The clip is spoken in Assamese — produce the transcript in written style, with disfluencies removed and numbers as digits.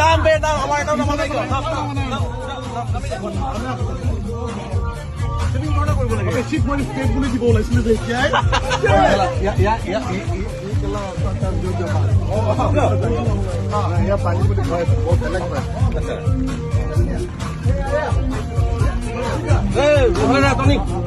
নাম বেটাম আমার নাম নামাই গো তুমি মনে করব না বেশি পরে স্টেপ গুলো দিব লাইছিল দেখি ইয়া या पानी में बहुत अलग बात अच्छा ए बोले ना तो नहीं